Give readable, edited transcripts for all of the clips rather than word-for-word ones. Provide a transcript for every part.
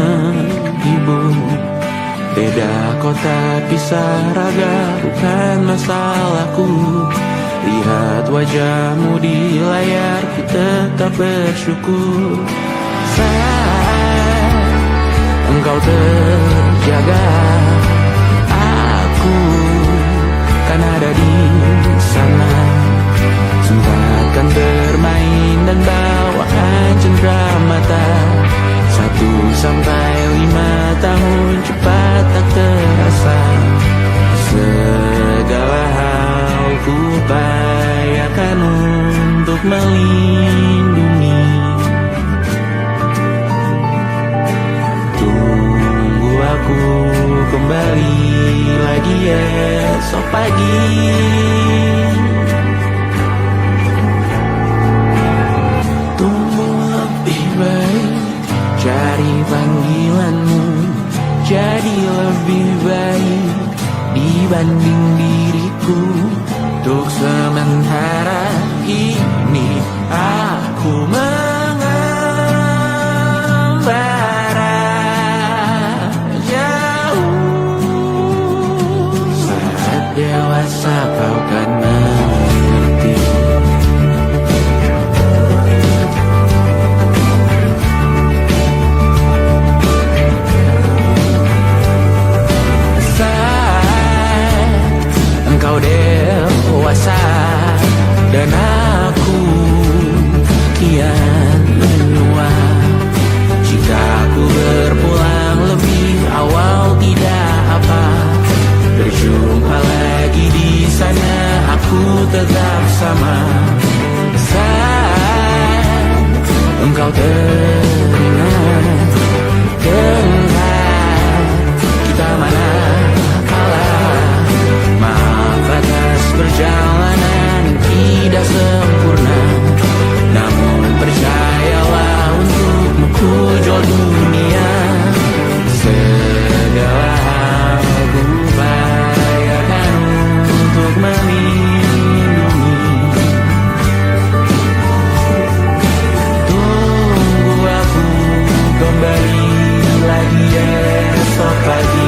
menghibur. Beda kota pisah raga bukan masalahku. Lihat wajahmu di layar, ku tetap bersyukur. Saat engkau terjaga, aku kan ada di sana. Sempatkan bermain dan bawaan cendera mata. 1 sampai 5 tahun cepat tak terasa. Segala hal ku upayakan untuk melindungi. Tunggu aku kembali lagi esok pagi. Tumbuh lebih baik, cari panggilanmu. Jadi lebih baik dibanding diriku. Untuk sementara ini aku mengembara jauh. Saat dewasa kau kan mengerti. Engkau dewasa dan aku kian menua. Jika aku berpulang lebih awal tidak apa. Berjumpa lagi di sana, aku tetap sama. Saat engkau teringat, kita mana atas perjalanan tidak sempurna. Namun percayalah untukmu ku jual dunia. Segala hal ku upayakan untuk melindungi. Tunggu aku kembali lagi esok pagi.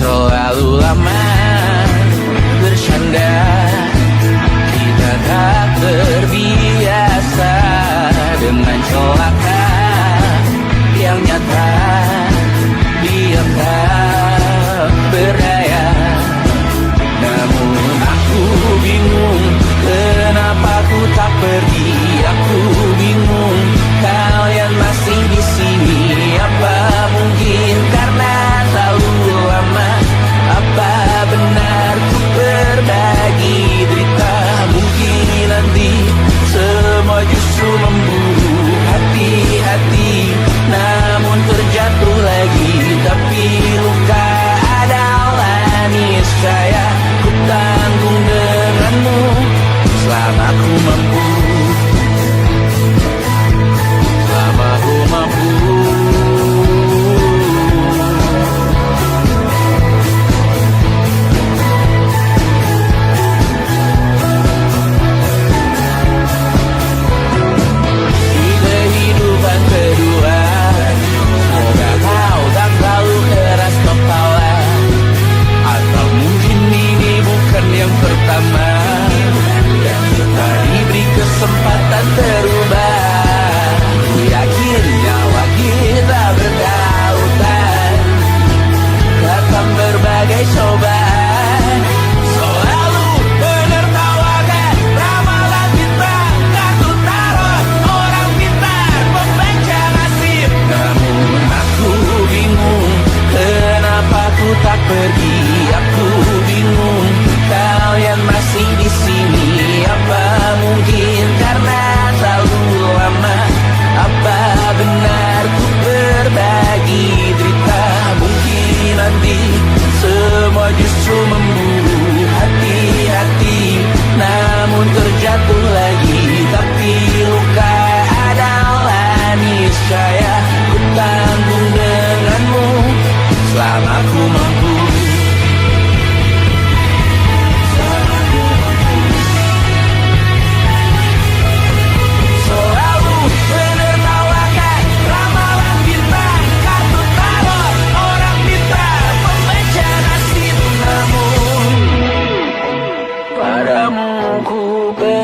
Terlalu lama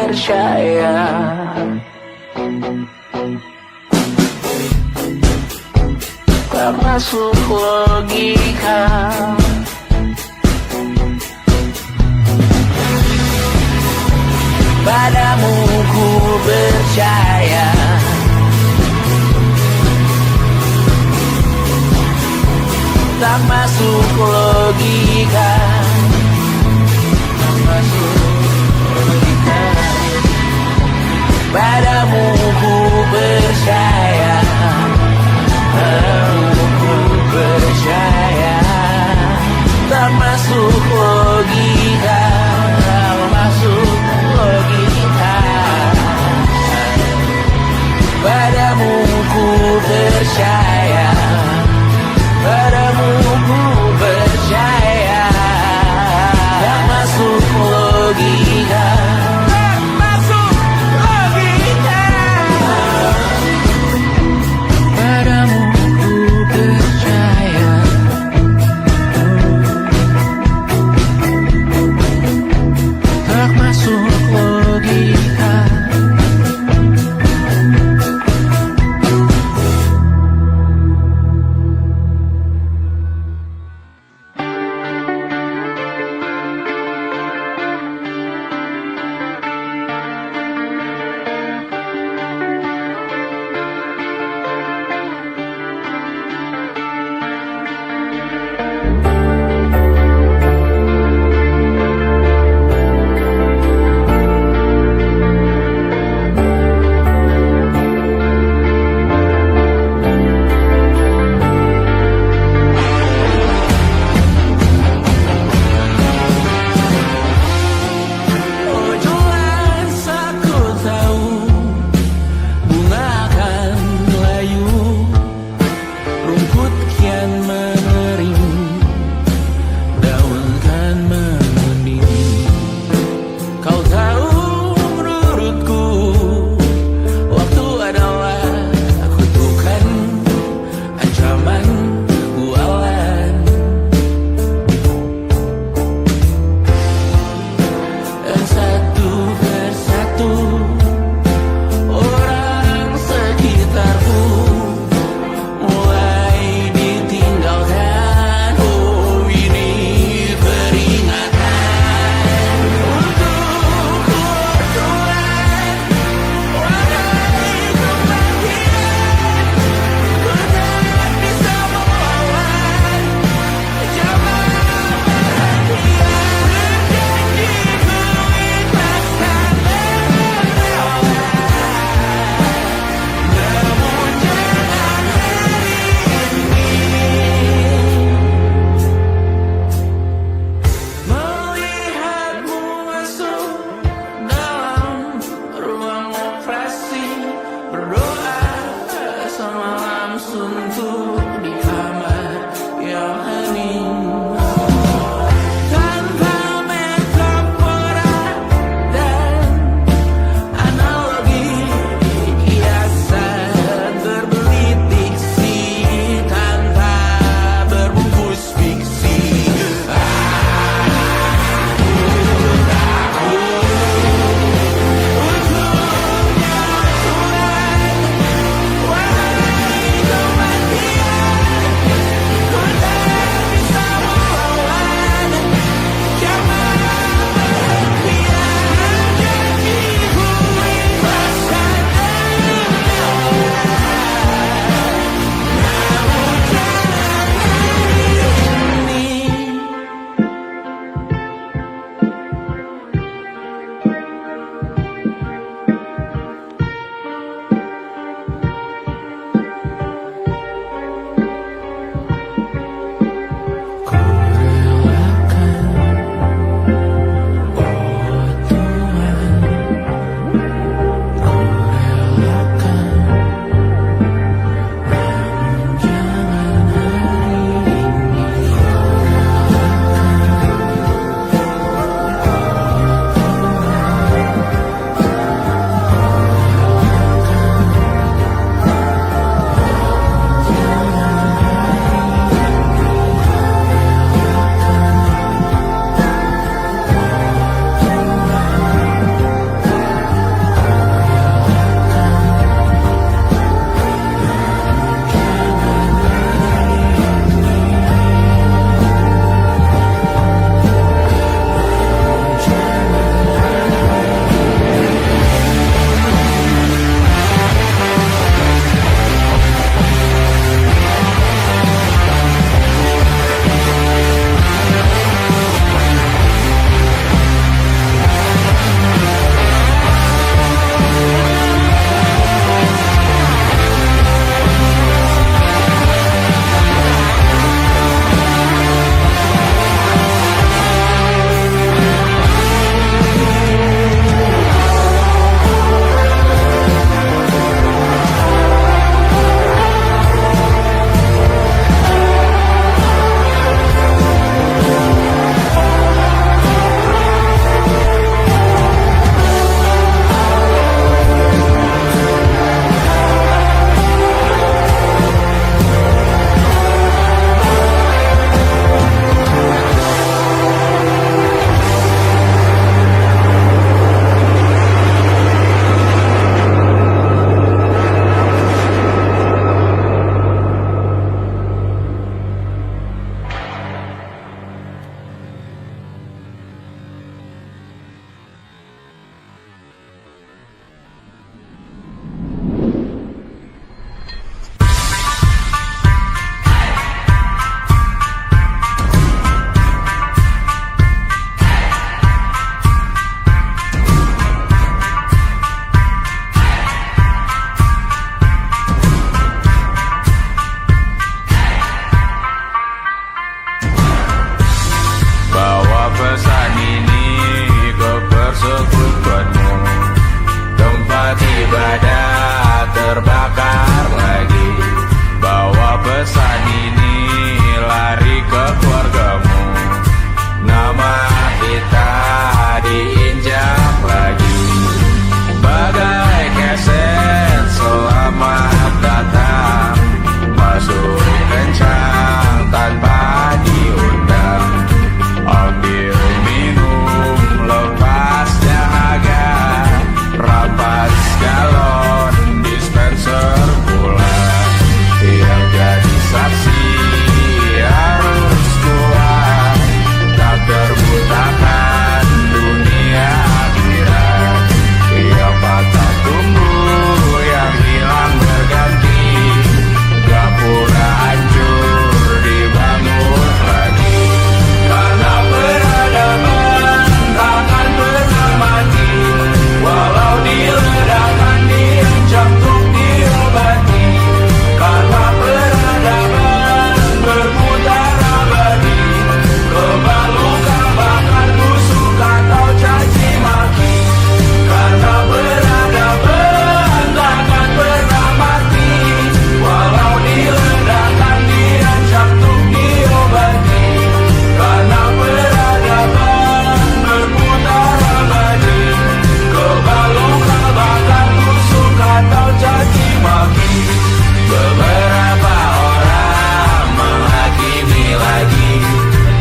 percaya. Tak masuk logika. Padamu ku percaya. Tak masuk logika. Tak masuk logika. Padamu ku percaya. Padamu ku percaya. terbakar lagi. Bawa pesan ini lari ke keluargamu. Nama kita diinjak lagi. Bagai keset selamat datang, masuk kencang tanpa diundang. Ambil minum lepas dahaga, rampas galon dispenser pula. Yang jadi saksi harus kuat, tak terbutakan dunia akhirat. Yang patah tumbuh, yang hilang berganti, gak pura hancur dibangun lagi. Karena peradaban takkan pernah mati, walau diledakkan diancam untuk diobati. Karena peradaban berputar abadi, kebal luka bahkan busuk atau caci maki. Karena peradaban takkan pernah mati, walau diledakkan diancam untuk diobati. Karena peradaban berputar abadi, kebal luka bahkan busuk atau caci maki. Beberapa orang menghakimi lagi,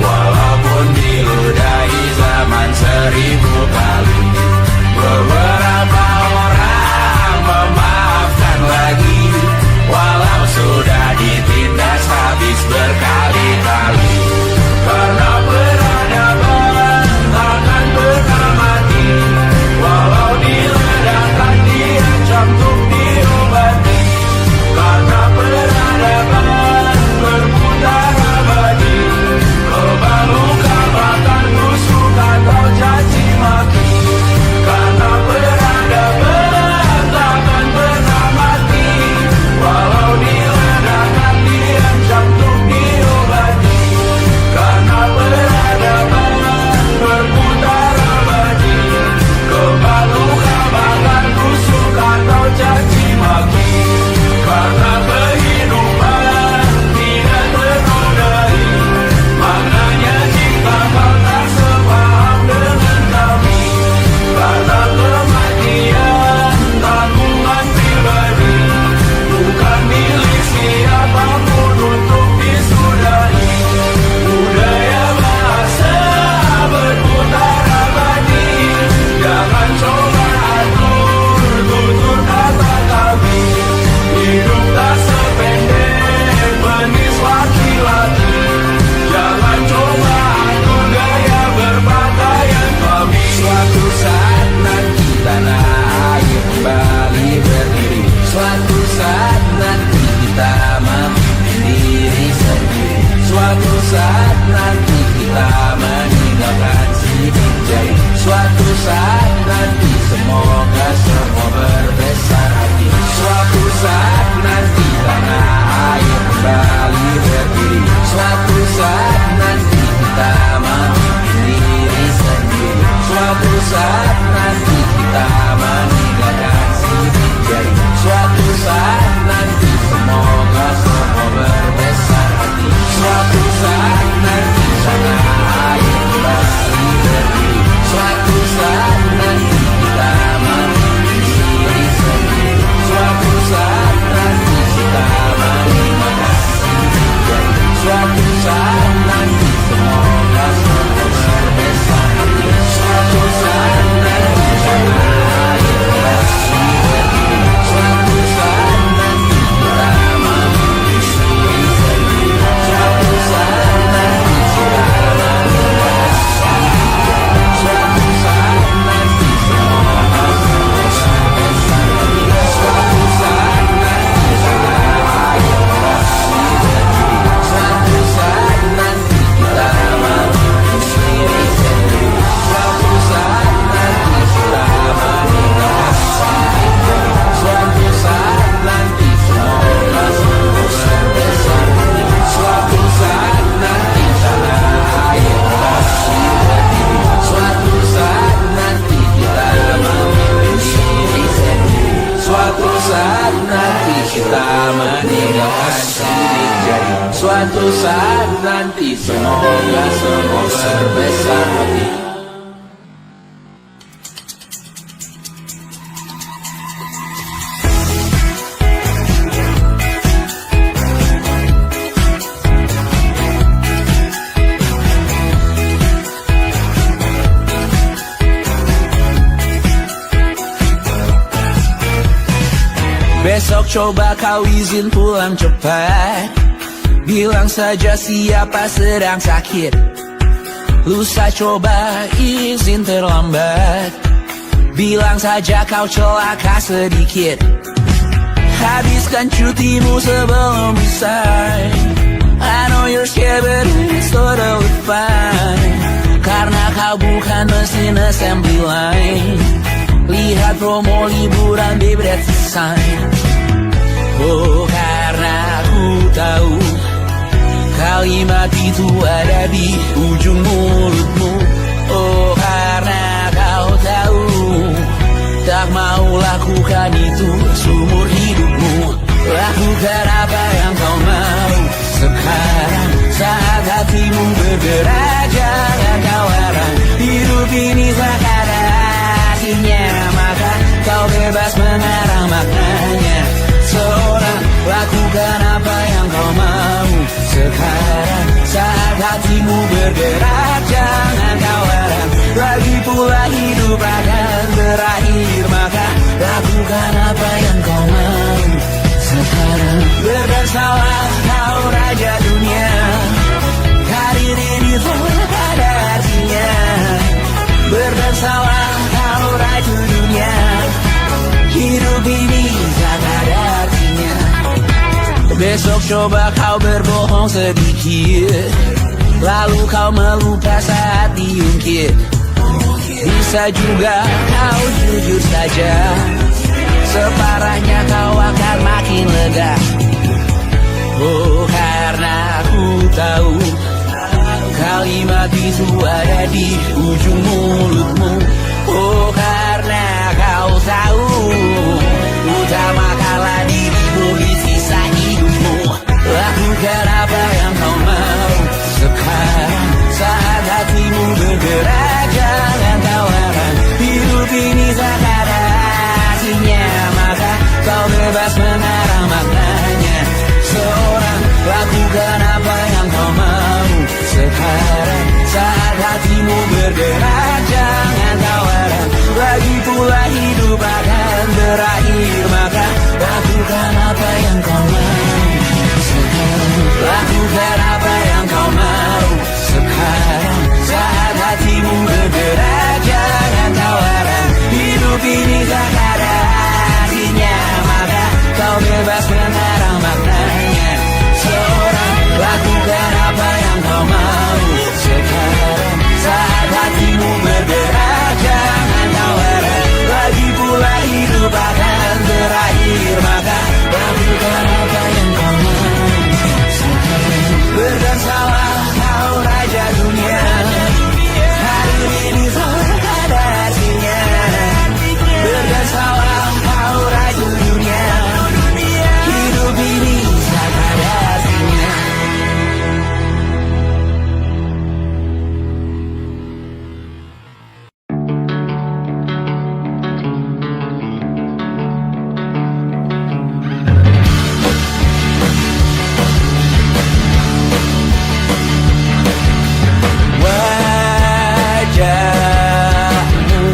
walaupun diludahi zaman 1000 kali. Beberapa orang memaafkan lagi, walau sudah ditindas habis berkali-kali. Karena peradaban takkan pernah mati, walau diledakkan diancam untuk diobati. Karena peradaban berputar abadi, kebal luka bahkan busuk atau caci maki. Karena peradaban takkan pernah mati, walau diledakkan diancam untuk diobati. Karena peradaban berputar abadi, kebal luka bahkan busuk atau caci maki. Karena kehidupan tidak ternodai, maknanya jika kau tak sepaham dengan kami. Karena kematian tanggungan pribadi, bukan milik siapapun untuk disudahi. Budaya bahasa berputar abadi, jangan coba atur tutur kata kami. Hidup tak sependek penis laki-laki, jangan coba atur gaya berpakaian kami. Suatu saat nanti tanah air kembali berdiri, suatu saat nanti kita memimpin diri sendiri. Suatu saat nanti kita meninggalkan sidik jari. Suatu saat nanti semoga semua berbesar hati. Suatu saat nanti tanah air kembali berdiri. Suatu saat nanti kita memimpin diri sendiri. Suatu saat nanti kita meninggalkan sidik jari. Suatu saat nanti semoga semua berbesar hati. Suatu saat nanti tanah air kembali berdiri. Suatu saat nanti kita saat nanti. Semoga semua berbesar hati. Besok coba kau izin pulang cepat. Bilang saja siapa sedang sakit. Lusa coba izin terlambat. Bilang saja kau celaka sedikit. Habiskan cutimu sebelum usai. I know you're scared but it's totally fine. Karena kau bukan mesin assembly line. Lihat promo liburan baby that's a sign. Oh karena aku tahu kalimat itu ada di ujung mulutmu. Oh karena kau tahu tak mau lakukan itu seumur hidupmu. Lakukan apa yang kau mau sekarang saat hatimu bergerak. Jangan kau larang, hidup ini tak ada artinya, maka kau bebas mengarang maknanya. Seorang lakukan apa yang kau mau sekarang saat hatimu bergerak. Jangan kau larang, lagi pula hidup akan berakhir, maka lakukan apa yang kau mau sekarang. Berdesalah kau raja dunia, karir ini tak ada artinya. Berdesalah kau raja dunia, hidup ini tak ada artinya. Besok coba kau berbohong sedikit, lalu kau melupa saat diungkit. Bisa juga kau jujur saja, separahnya kau akan makin lega. Oh karena aku tahu kalimat itu ada di ujung mulutmu. Oh karena kau tahu utamakanlah dirimu di sisa hidupmu. Lakukan apa yang kau mau sekarang saat hatimu bergerak. Jangan kau larang, hidup ini tak ada artinya, maka kau bebas mengarang maknanya. Seorang lakukan apa yang kau mau sekarang saat hatimu bergerak. Jangan kau larang, lagi pula hidup akan berakhir, maka lakukan apa yang kau mau sekarang. Lakukan apa yang kau mau sekarang saat hatimu bergerak. Jangan kau larang, hidup ini tak ada artinya, maka kau bebas mengarang maknanya. Seorang lakukan apa yang kau mau sekarang saat hatimu bergerak. Jangan kau larang, lagi pula hidup akan berakhir, maka lakukan apa yang kau mau sekarang. Berdansalah kau raja dunia, hari ini tak ada artinya. Berdansalah kau raja dunia, hidup ini tak ada artinya. Wajahmu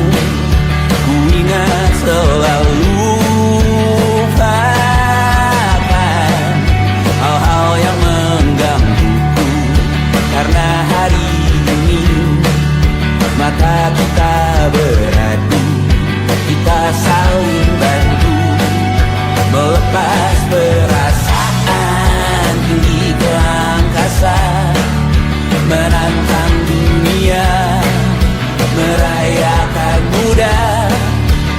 ku ingat selalu, lupakan hal-hal yang menggangguku. Karena hari ini mata kita beradu, kita saling bantu melepas perasaan tinggi ke angkasa, menantang dunia, merayakan muda.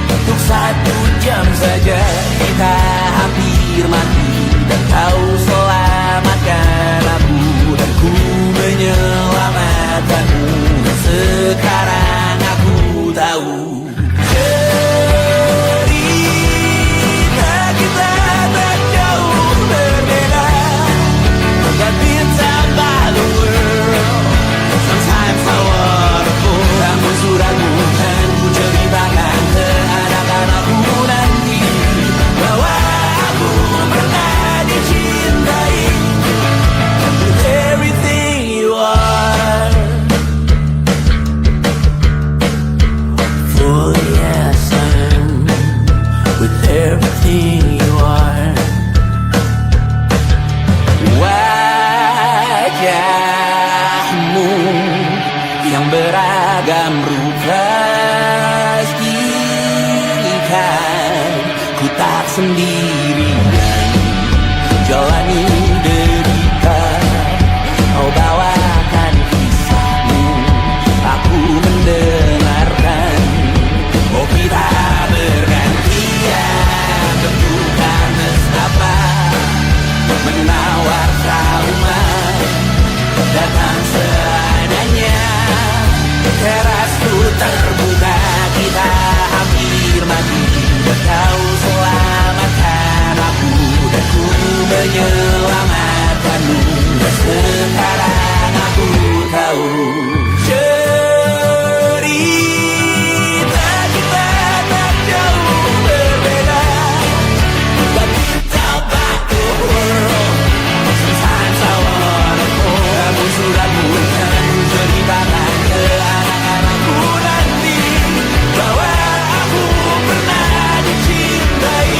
Untuk 1 jam saja kita hampir mati, dan kau selamatkan aku, dan ku menyelamatkanmu. Dan sekarang aku tahu cerita kita tak jauh berbeda, dan bintang pastikan ku tak sendirian jalani derita. Kau bawakan kisahmu, aku mendengarkan. Oh kita bergantian, tentukan nestapa menawar trauma datang seadanya. Terasku terbuka, kita hampir mati. Kau selamatkan aku dan ku menyelamatkanmu. Dan sekarang aku tahu cerita kita tak jauh berbeda. But tell back the world, sometimes I wanna go. Kamu sudah bukan ceritakan ke anak-anakku nanti bahwa aku pernah dicintai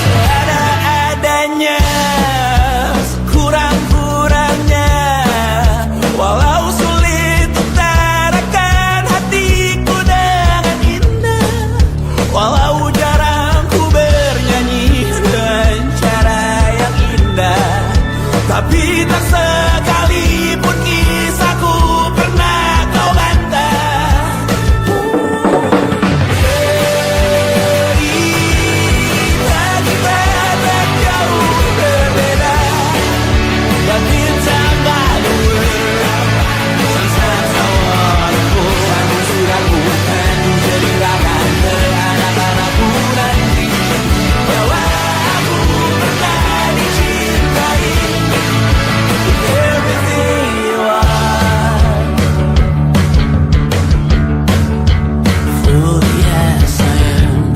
seada-adanya, kurang-kurangnya. Walau sulit utarakan hatiku dengan indah, walau jarang ku bernyanyi dengan cara yang indah, tapi tak sekalipun kisahku pernah kau bantah. Cerita kita tak jauh berbeda, but it's about the world. Sometimes I wanna go. Kamu sudah bukan ceritakan ke anak-anakku nanti bahwa aku pernah dicintai. Everything you are, fully as I am,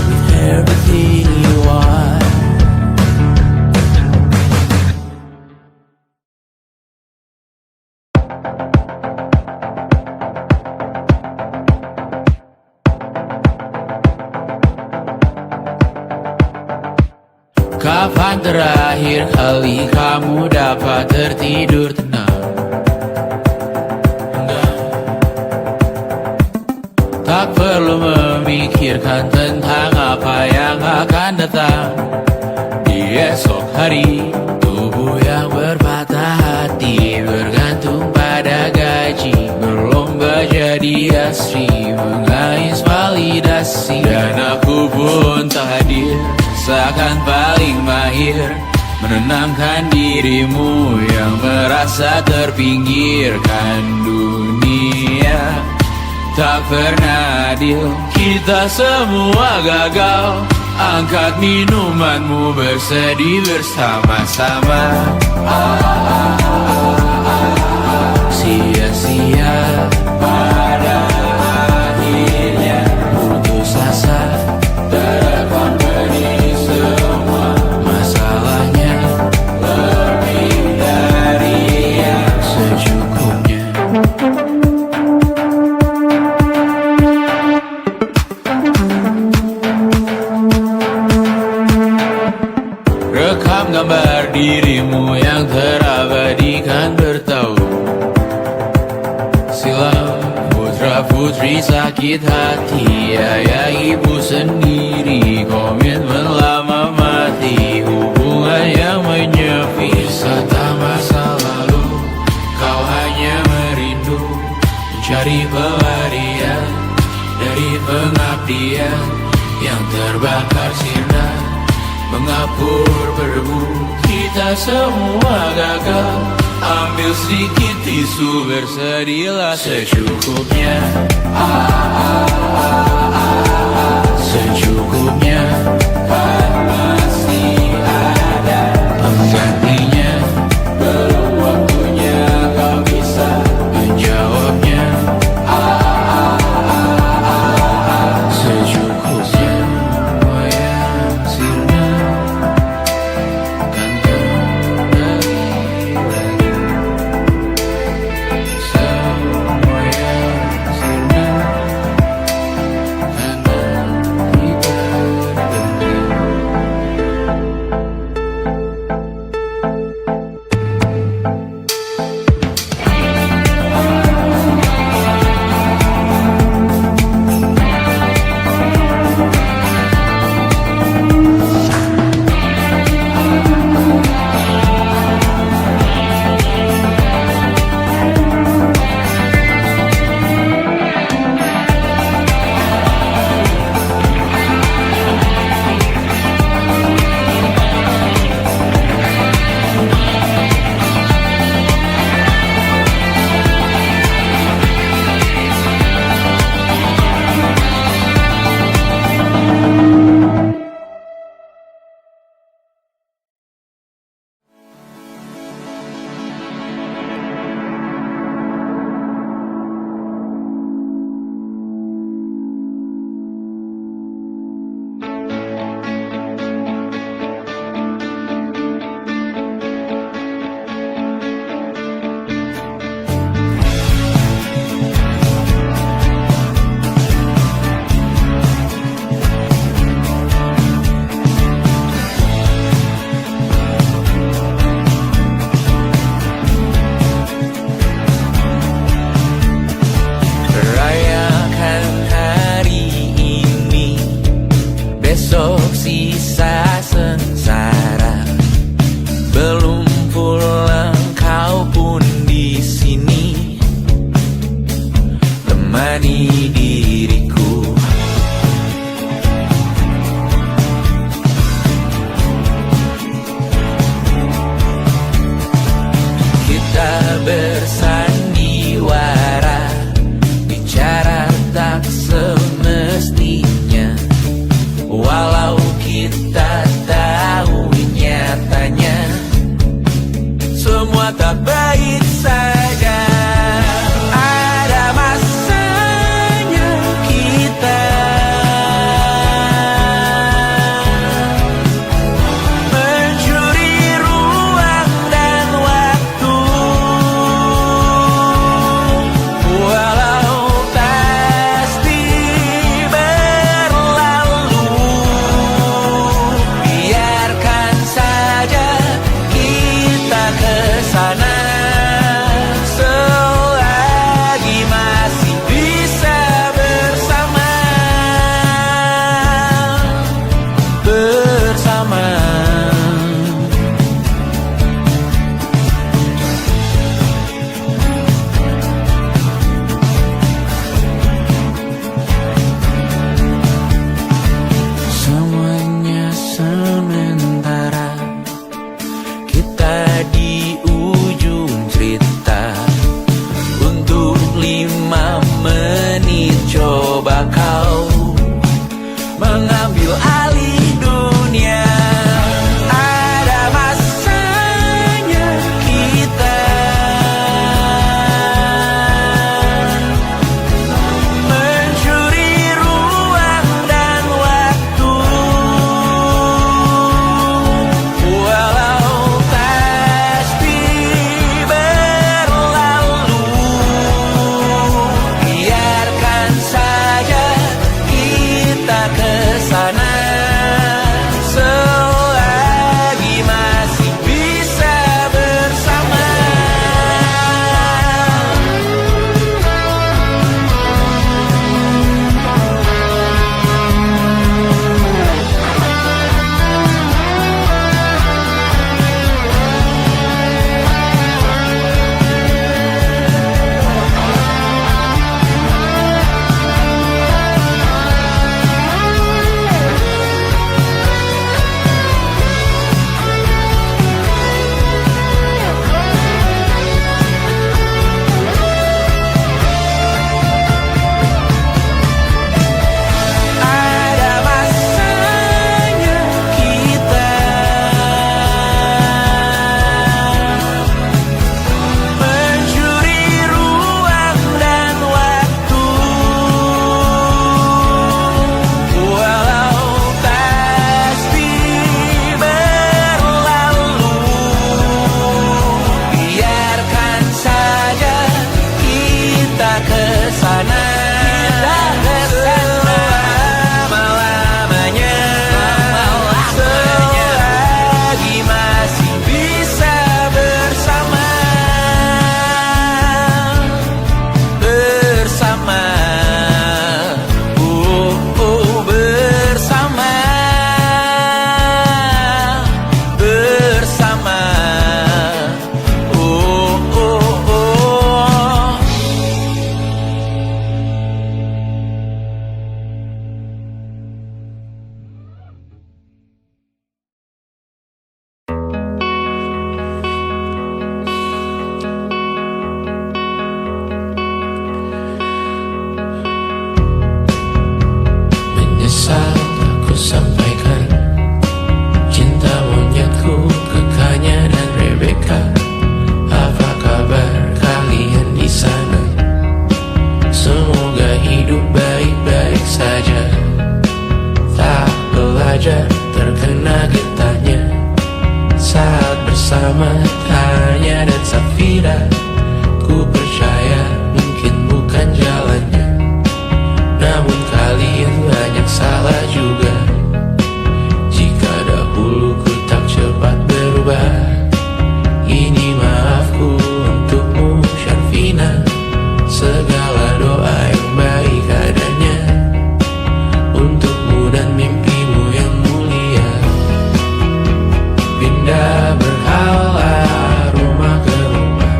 with everything you are. Kapan terakhir kali kamu dapat tertidur tenang? Tak perlu memikirkan tentang apa yang akan datang di esok hari. Tubuh yang berpatah hati bergantung pada gaji, berlomba jadi asri, mengais validasi. Dan aku pun tak hadir, seakan paling mahir menenangkan dirimu yang merasa terpinggirkan dunia. Tak pernah adil, kita semua gagal. Angkat minumanmu, bersedih bersama-sama. Sia-sia pada akhirnya putus asa, terekam benih semua masalahnya. Lebih dari yang secukupnya. Rekam gambar dirimu yang terabadikan bertahun silam. Putra-putri sakit hati, ayah ibu sendiri, komitmen lama mati, hubungan yang menyepi. Wisata masa lalu, kau hanya merindu mencari pelarian dari pengabdian yang terbakar sirna, mengapur berdebu. Kita semua gagal. Ambil sedikit tisu, bersedihlah secukupnya. Secukupnya, kan masih ada penggantinya. Belum waktunya kau bisa menjawabnya. Secukupnya, yang sirna kan kembali lagi. Semua yang sirna menemani diriku. Kita bersandiwara, bicara tak semestinya, walau kita tahu nyatanya semua tak baik saja. Ada masanya kita mencuri ruang dan waktu, walau pasti berlalu. Biarkan saja kita kesana selagi masih bisa bersama. Semuanya sementara, kita di ujung cerita. Untuk 5 menit coba kau mengambil alih dunia. Ada masanya kita mencuri ruang dan waktu, walau pasti berlalu. Biarkan saja kita kesana selagi masih bisa bersama. Ada masanya kita mencuri ruang dan waktu, walau pasti berlalu. Biarkan saja kita kesana selama-lamanya, selagi masih bisa bersama. Bersama, bersama, bersama, oh. Menyesal aku sampaikan cinta monyetku ke Kanya dan Rebecca. Apa kabar kalian di sana? Semoga hidup baik-baik saja. Tak belajar terkena getahnya saat bersama Tanya dan Safira. Ku percaya mungkin bukan jalannya, namun kalian banyak salah juga. Jika dahulu ku tak cepat berubah, ini maafku untukmu Syarfina. Segala doa yang baik adanya untukmu dan mimpimu yang mulia. Pindah berhala rumah ke rumah,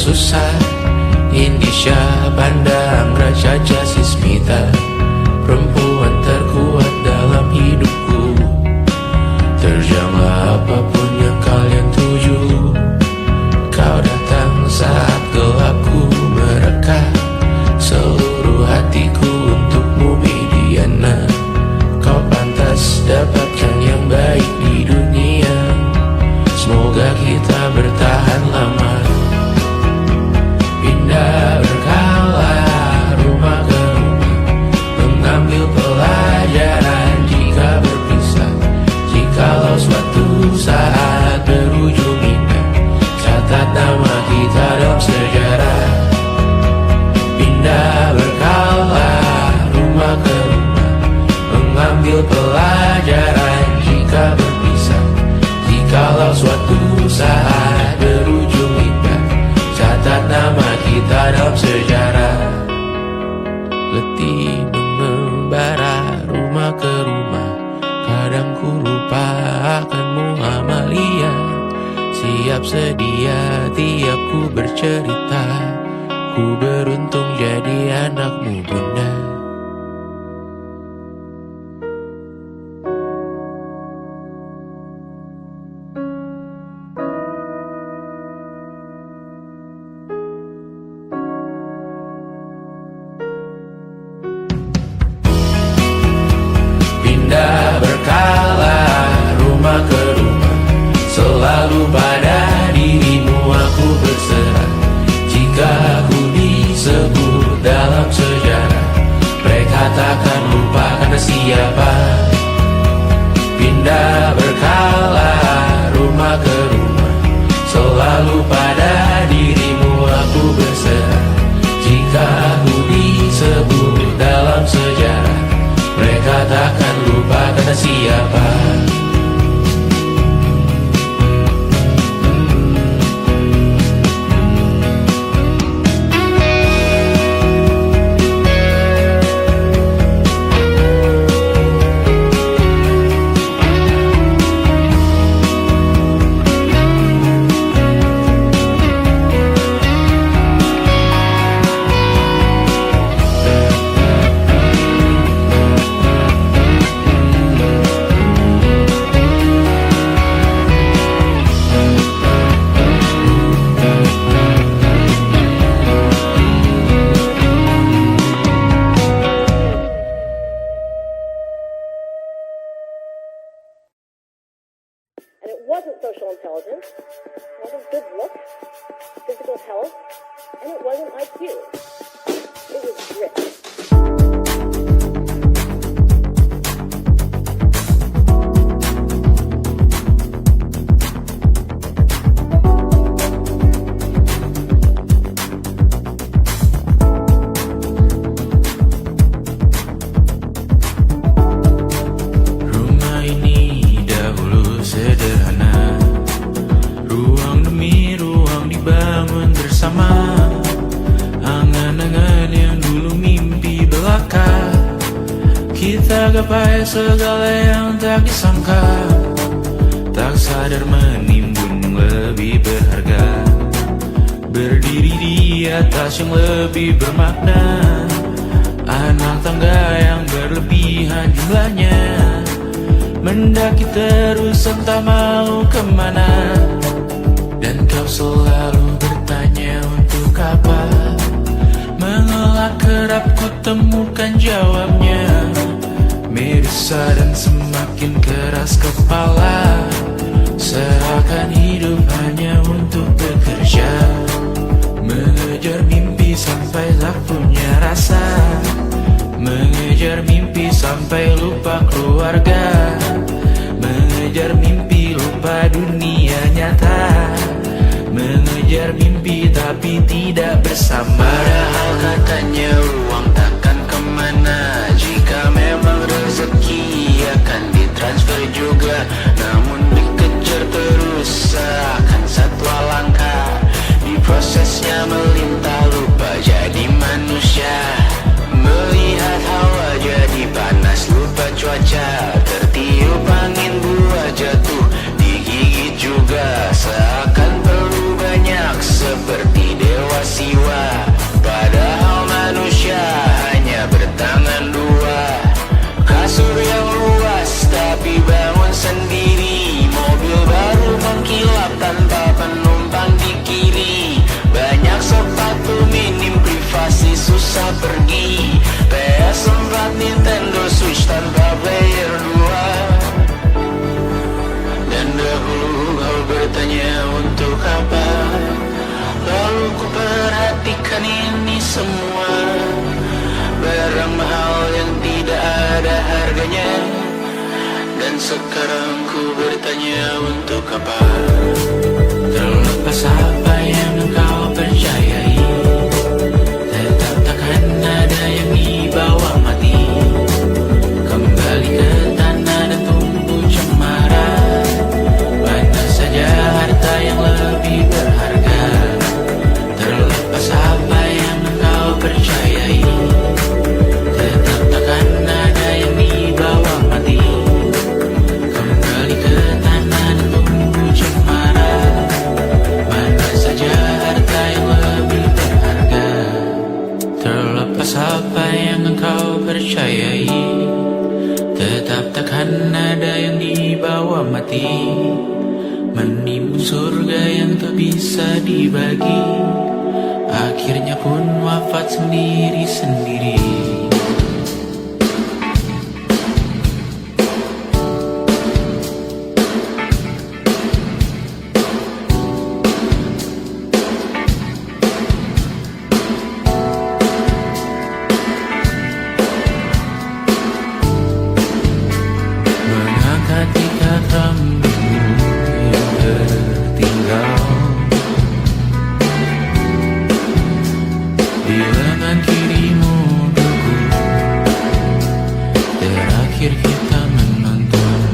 susah. Indonesia pandang Raja Jasismita, perempuan terkuat dalam hidupku. Terjanglah apapun yang kalian tuju. Kau datang saat gelapku mereka, seluruh hatiku untukmu Mediana. Kau pantas dapatkan yang baik di dunia. Semoga kita bertahan lama. Pindah berkala rumah ke rumah, mengambil pelajaran jika berpisah. Jikalau suatu saat berujung indah, catat nama kita dalam sejarah. Pindah berkala rumah ke rumah, mengambil pelajaran jika berpisah. Jikalau suatu saat berujung indah, catat nama kita dalam sejarah. Letih mengembara rumah ke rumah, kadang ku lupa akanmu Amalia. Siap sedia tiap ku bercerita, ku beruntung jadi anakmu bunda. Pindah berkala rumah ke rumah, selalu pada dirimu aku berserah. Jika aku disebut dalam sejarah, mereka takkan lupa karena siapa. Pindah berkala rumah ke rumah, selalu pada dirimu aku berserah. Jika aku disebut dalam sejarah, mereka takkan lupa kata siapa. And it wasn't social intelligence, it wasn't good looks, physical health, and it wasn't IQ. It was grit. Rumah ini dahulu sederhana, ruang demi ruang dibangun bersama. Angan-angan yang dulu mimpi belaka, kita gapai segala yang tak disangka. Tak sadar menimbun lebih berharga, berdiri di atas yang lebih bermakna. Anak tangga yang berlebihan jumlahnya, mendaki terus entah mau kemana. Dan kau selalu bertanya untuk apa, mengelak kerap ku temukan jawabnya. Meresah dan semakin keras kepala, seakan hidup hanya untuk bekerja. Mengejar mimpi sampai tak punya rasa, mengejar mimpi sampai lupa keluarga. Mengejar mimpi lupa dunia nyata, mengejar mimpi tapi tidak bersama. Padahal katanya uang takkan kemana, jika memang rezeki akan ditransfer juga. Namun dikejar terus seakan satwa langka, di prosesnya melintah lupa jadi manusia. Melihat hawa jadi panas lupa cuaca, sekarang ku bertanya untuk apa? Terlepas apa yang engkau percayai, tetap takkan ada yang dibawa mati. Kembali ke tanah dan tumbuh cemara. Mana saja harta yang lebih berharga. Terlepas apa yang engkau percayai, tetap takkan ada yang dibawa mati. Kembali ke tanah dan tumbuh cemara. Mana saja harta yang lebih berharga. Terlepas apa yang engkau percayai, tetap takkan ada yang dibawa mati. Menimbun surga yang tak bisa dibagi, akhirnya pun wafat sendiri-sendiri. Mengangkat ikat rambutmu yang tertinggal di lengan kirimu dulu. Terakhir kita menonton,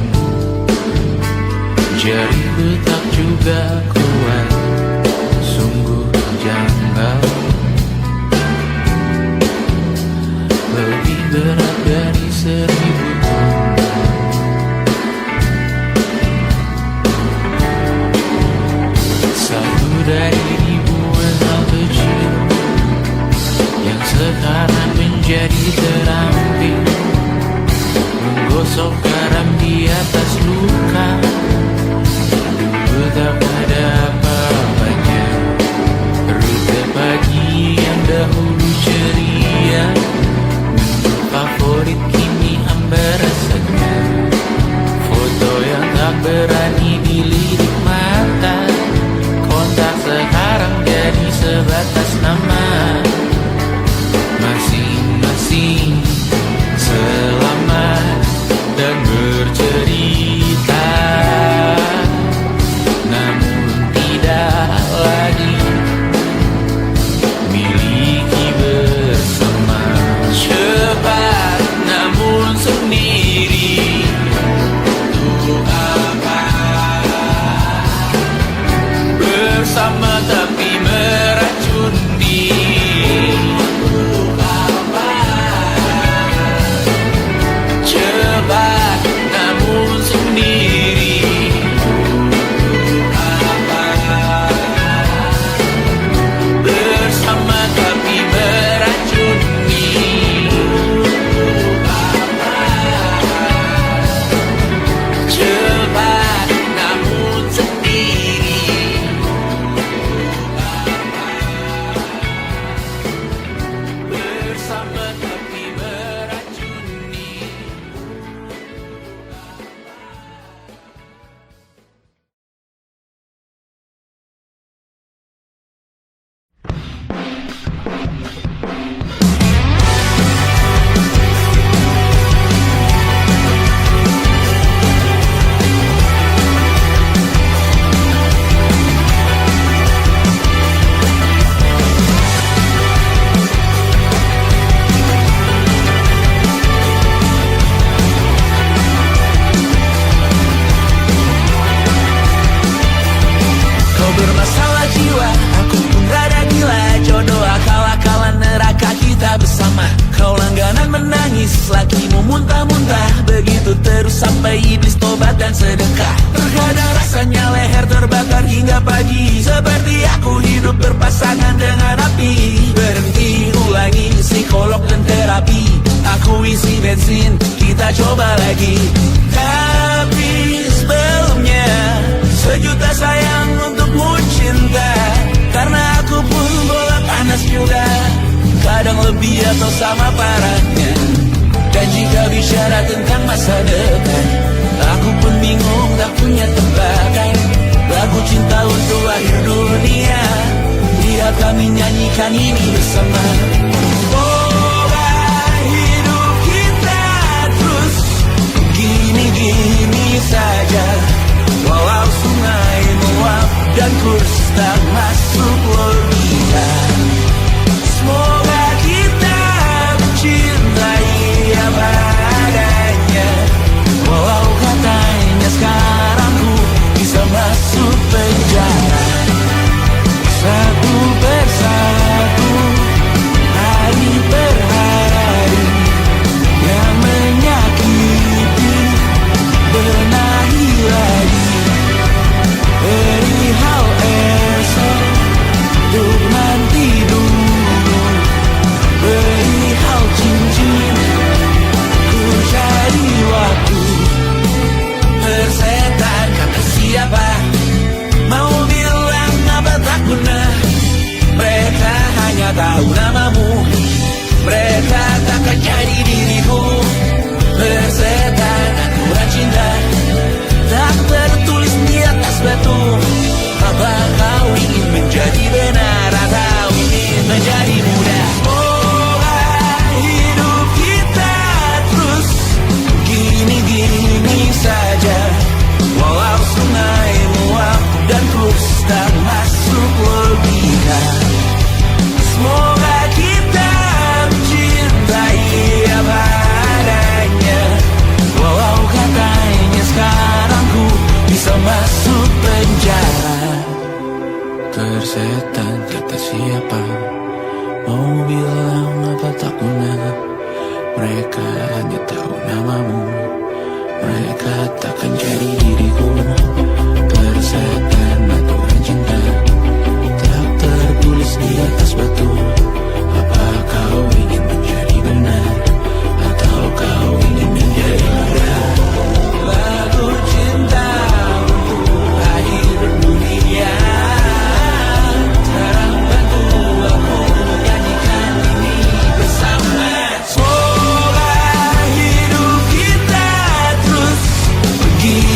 jariku tak juga kuat, sungguh janggal. Lebih berat dari 1000 ton. Satu dari ribuan hal kecil yang sekarang menjadi terampil, menggosok garam di atas luka. Dulu tak ada apa-apanya, rute pagi yang dahulu ceria, menu favorit kini hambar rasanya. Foto yang tak berani dilirik mata, kontak sekarang jadi sebatas nama. Masing-masing selamat dan bercerita, namun tidak lagi miliki bersama. Cepat namun sendiri, untuk apa? Bersama tapi meracun diri, untuk apa? Cepat namun sendiri, untuk apa? Bersama tapi meracun diri, untuk apa? Cepat namun sendiri, bersama tapi meracuni. Kau bermasalah jiwa, aku pun rada gila. Jodoh akal-akalan neraka kita bersama. Kau langganan menangis, lakimu muntah-muntah. Begitu terus sampai iblis tobat dan sedekah. Terkadang rasanya leher terbakar hingga pagi, seperti aku hidup berpasangan dengan api. Berhenti, ulangi psikolog dan terapi. Aku isi bensin, kita coba lagi. Tapi sebelumnya, sejuta sayang untukmu cinta. Karena aku pun bola panas juga, kadang lebih atau sama parahnya. Dan jika bicara tentang masa depan, aku pun bingung tak punya tebakan. Lagu cinta untuk akhir dunia, biar kami nyanyikan ini bersama. Semoga hidup kita terus gini-gini Walau sungai meluap dan terus tak masuk logika. Semoga kita mencintai apa adanya. Walau katanya sekarang ku bisa masuk penjara. Tersetan kata siapa, mau bilang apa tak guna. Mereka hanya tahu namamu, mereka takkan jadi diriku. Tersetan aturan cinta tak tertulis di atas batu. Apa kau ingin menjadi benar, atau kau ingin menjadi mudah? Lagu cinta untuk akhir dunia, sekarang bantu aku nyanyikan ini bersama. Semoga hidup kita terus begini.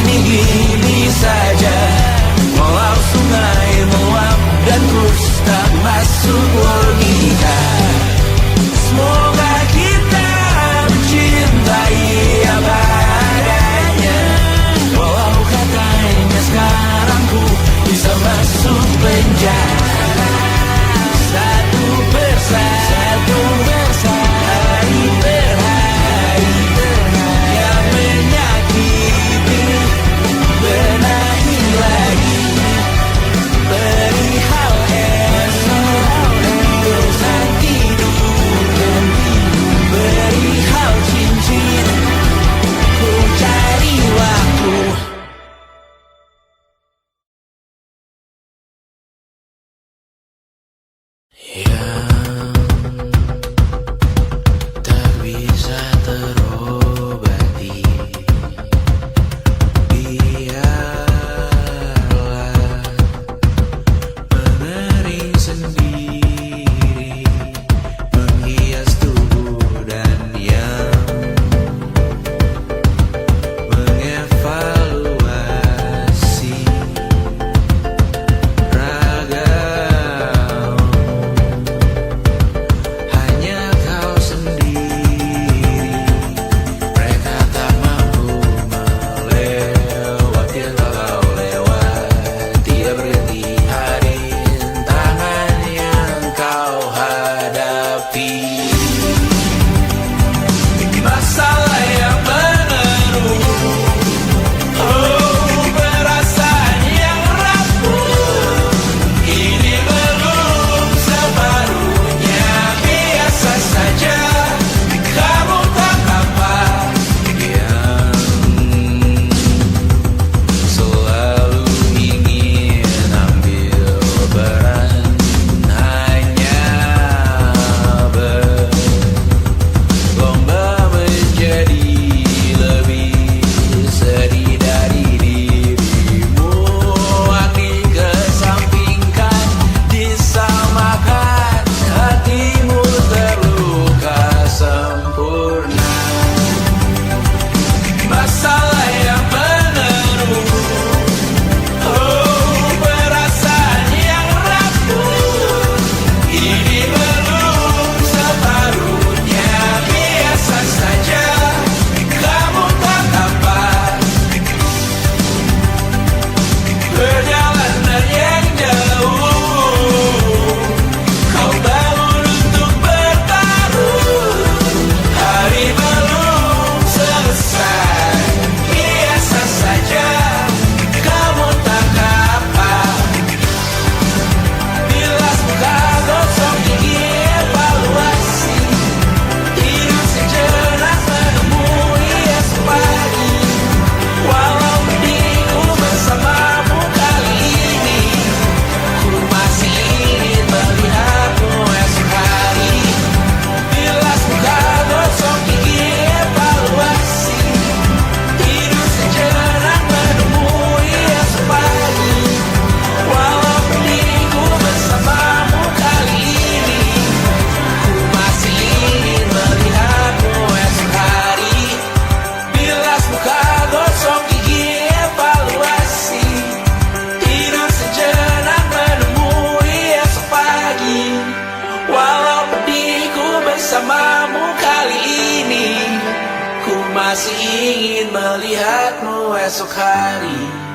ingin melihatmu esok hari.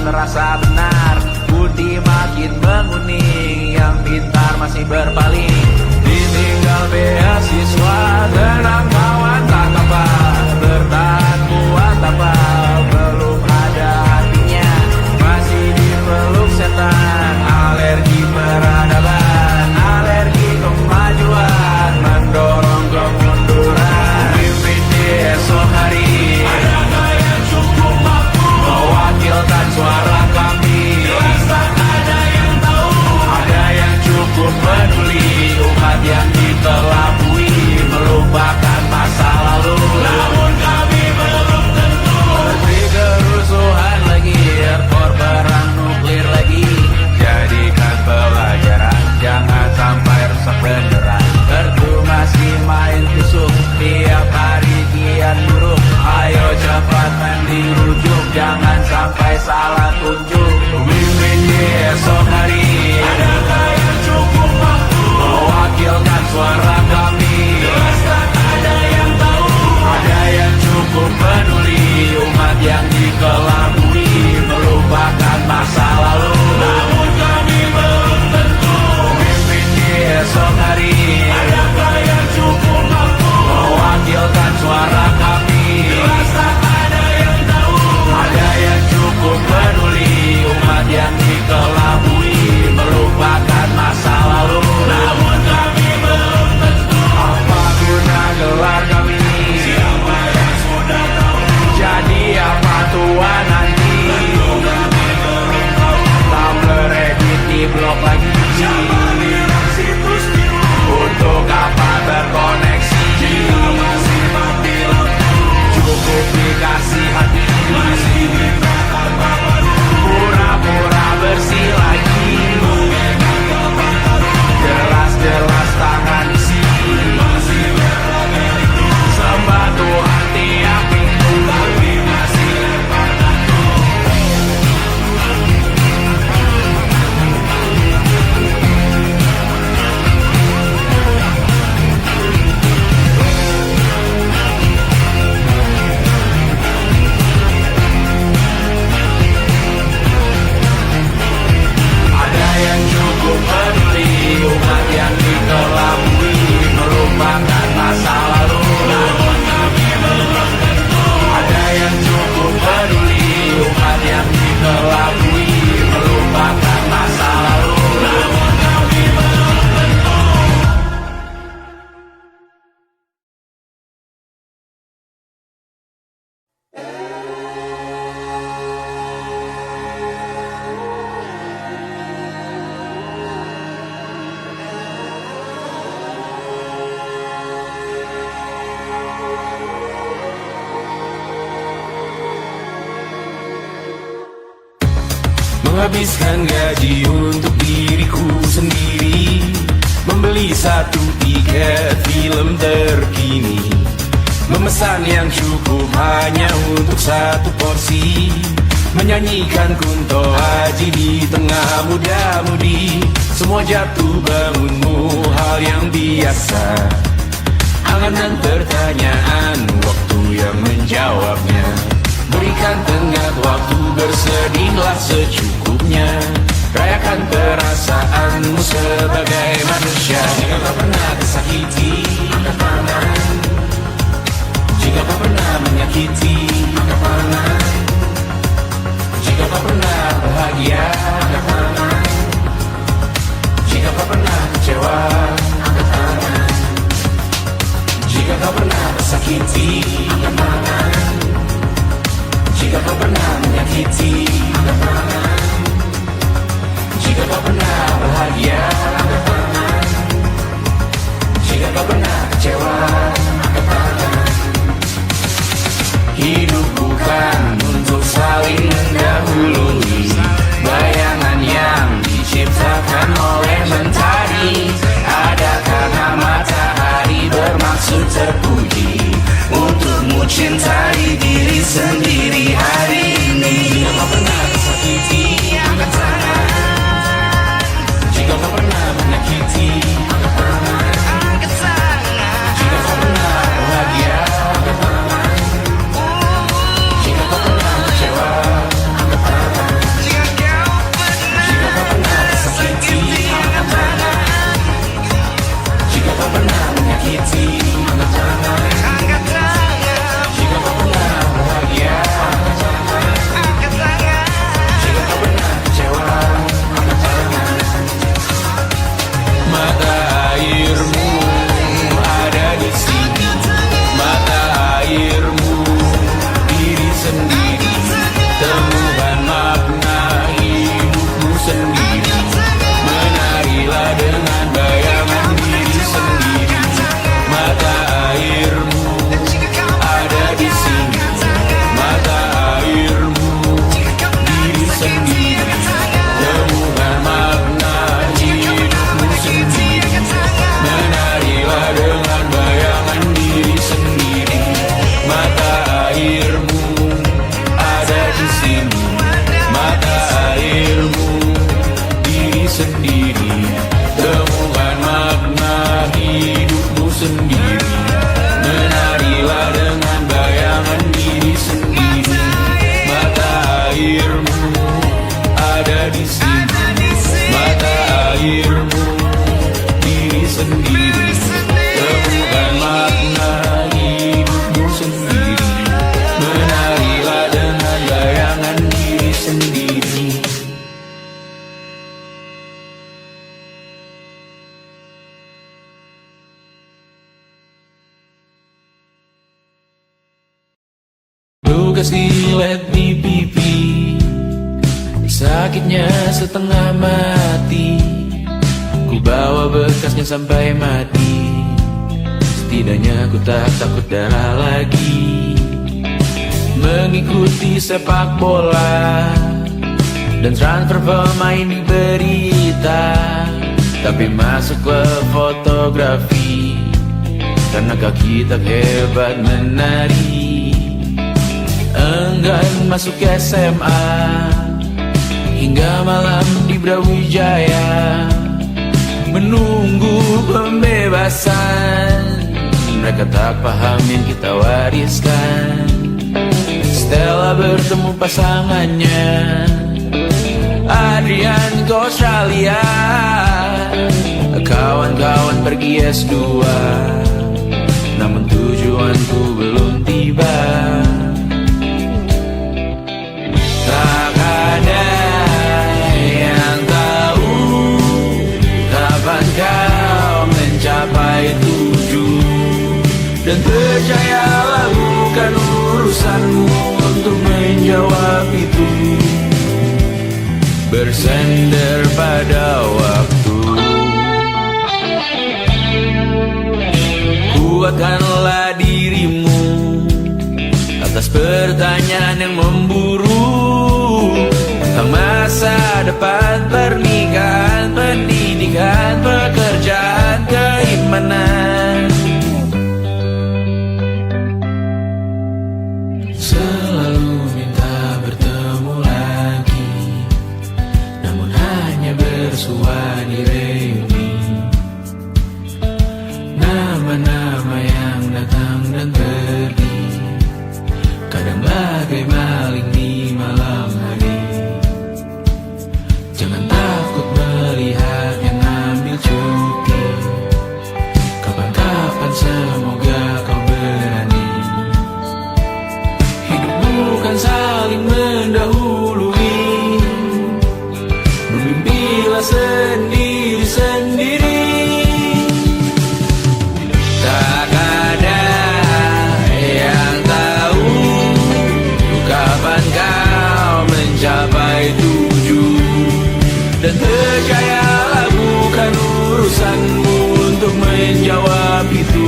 Terasa benar, putih makin menguning, yang pintar masih berpaling. Ditinggal beasiswa, tenang kawan tak kabar, bertahan kuat tapal, belum ada artinya, masih dipeluk setan. Alergi peradaban, alergi kemajuan, mendorong kemunduran. Mimpin di esok hari, adakah yang cukup mampu mewakilkan suara kami? Jelas tak ada yang tahu, ada yang cukup peduli, umat yang dikelabui, melupakan masa lalu. Namun kami belum tentu seperti kerusuhan lagi, erkor perang nuklir lagi. Jadikan pelajaran, jangan sampai rusak beneran. Erdu masih main tusuk, tiap hari kian buruk. Ayo cepat mandi rujuk, jangan sampai salah tunjuk. Mimpin di esok hari, adakah yang cukup mampu mewakilkan suara kami? Jelas tak ada yang tahu, ada yang cukup peduli, umat yang dikelabui, melupakan masa lalu. Namun kami belum tentu mimpin di esok hari, adakah yang cukup mampu mewakilkan suara kami? Jelas tak ada yang tahu, ada yang cukup peduli, umat yang dikelabui, melupakan masa lalu. Namun kami belum tentu apa guna gelar kami. Siapa yang sudah tahu, jadi apa tua nanti? Tentu kami belum tahu, tak beredit di blog lagi. Siapa bilang situs biru, untuk apa terkoneksi? Jika masih mati lampu, cukup dikasih hati, masih mintakan baru, pura-pura bersih lagi. Jelas-jelas tangan isi, masih berlagak, sembah Tuhan tiap minggu, tapi masih lempar batu. Ada yang cukup peduli, umat yang dikelabui, melupakan masa lalu. Namun kami belum tentu, ada yang cukup peduli, umat yang dikelabui, melupakan masa lalu. Namun kami belum tentu. Menghabiskan gaji untuk diriku sendiri, membeli satu tiket film terkini, memesan yang cukup hanya untuk satu porsi, menyanyikan Kunto Aji di tengah muda-mudi. Semua jatuh bangunmu hal yang biasa, angan dan pertanyaan, waktu yang menjawabnya. Berikan tenggat waktu, bersedihlah secukupnya. Rayakan perasaanmu sebagai manusia. Jika kau pernah tersakiti, angkat tangan. Jika kau pernah menyakiti, angkat tangan. Jika kau pernah bahagia, angkat tangan. Jika kau pernah kecewa, angkat tangan. Jika kau pernah tersakiti, angkat tangan. Jika kau pernah menyakiti, angkat tangan. Jika kau pernah bahagia, angkat tangan. Jika kau pernah kecewa, angkat tangan. Hidup bukan untuk saling mendahului bayangan yang diciptakan oleh mentari. Ada karena matahari bermaksud terpuji untukmu cintai diri sendiri hari ini. Jika kau pernah tersakiti, angkat tangan. Jika kau pernah menyakiti, angkat tangan. Jika kau pernah bahagia, angkat tangan. Jika kau pernah kecewa, angkat tangan. Jika kau pernah tersakiti, angkat tangan. Jika kau pernah menyakiti, angkat tangan. Jika kau pernah bahagia, angkat tangan. Jika kau pernah kecewa, angkat tangan. Mata airmu ada di sini. Mata airmu diri sendiri. Temukan makna hidupmu sendiri. Menarilah dengan bayangan diri sendiri. Mata airmu ada di sini. Mata airmu diri sendiri. Temukan makna hidupmu sendiri. Menarilah dengan bayangan diri sendiri. Mata airmu ada di sini. Mata airmu diri sendiri. Temukan makna hidupmu sendiri. Menarilah dengan bayangan diri sendiri. Mata airmu ada di sini. Mata airmu diri sendiri. Temukan makna hidupmu sendiri. Menarilah dengan bayangan diri sendiri. Lukas dilet di pipi, sakitnya setengah mati. Ku bawa bekasnya sampai mati. Setidaknya ku tak takut darah lagi. Mengikuti sepak bola dan transfer pemain di berita. Tapi masuk ke fotografi karena kaki tak hebat menari. Enggan masuk SMA hingga malam di Brawijaya menunggu pembebasan. Mereka tak paham yang kita wariskan. Stella bertemu pasangannya Adrian ke Australia. Kawan-kawan pergi S2, namun tujuanku belum tiba. Tak ada yang tahu kapan kau mencapai tujuan. Dan percayalah bukan urusanmu untuk menjawab itu. Bersender pada waktu. Kuatkanlah dirimu atas pertanyaan yang memburu tentang masa depan, pernikahan, pendidikan, pekerjaan, keimanan. Selalu minta bertemu lagi, namun hanya bersua di reuni. Nama-nama yang datang dan pergi, kadang bagai maling di malam hari. Jangan menjawab itu.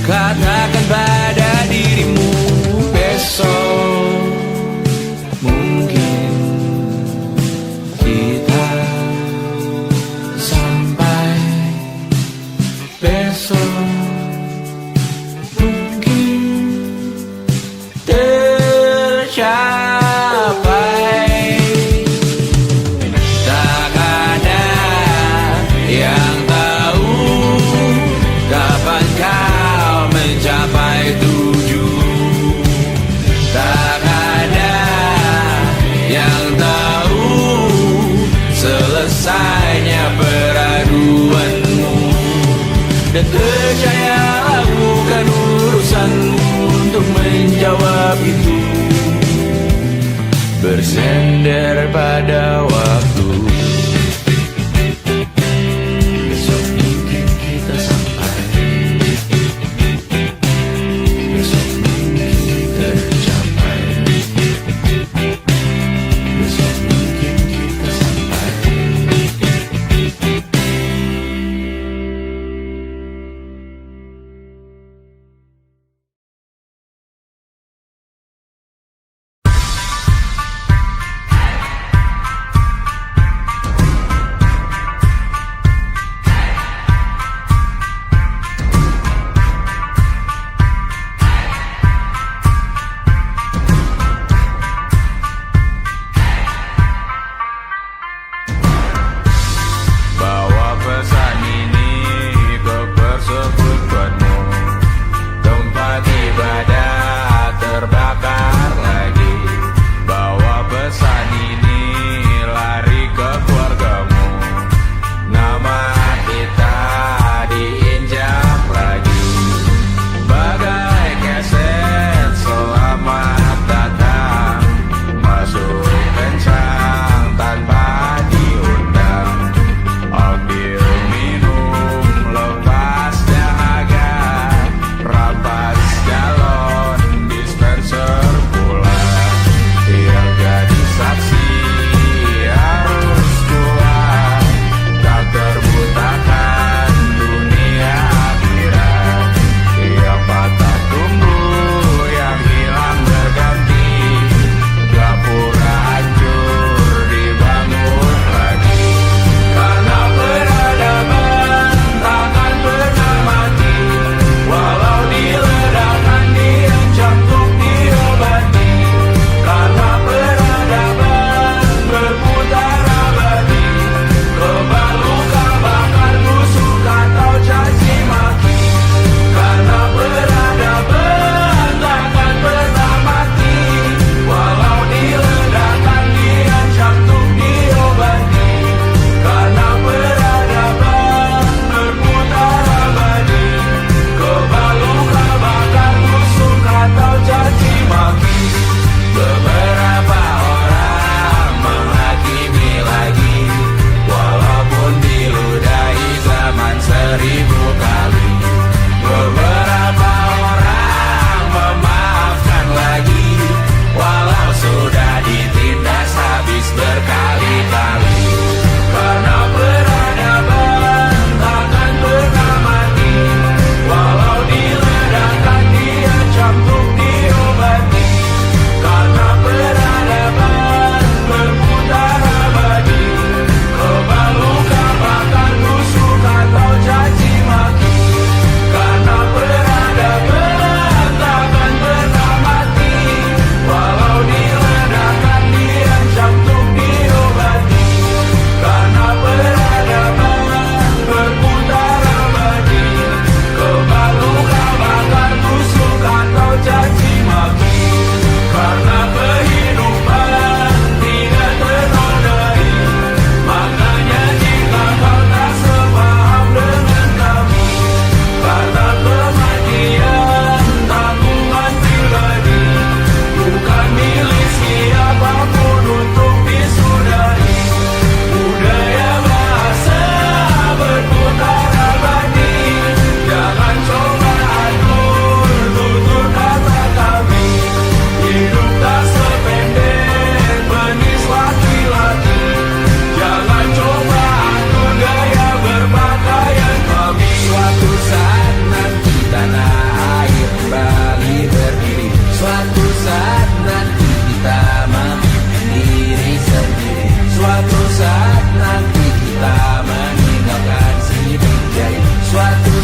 Katakan pada dirimu besok mungkin kita sampai, besok mungkin tercapai. Tak ada yang tahu kapan kau mencapai tujuh. Tak ada yang tahu selesainya peraduanmu. Dan percayalah bukan urusanmu untuk menjawab itu. Bersender pada waktu. Besok mungkin kita sampai, besok mungkin tercapai, besok mungkin kita sampai.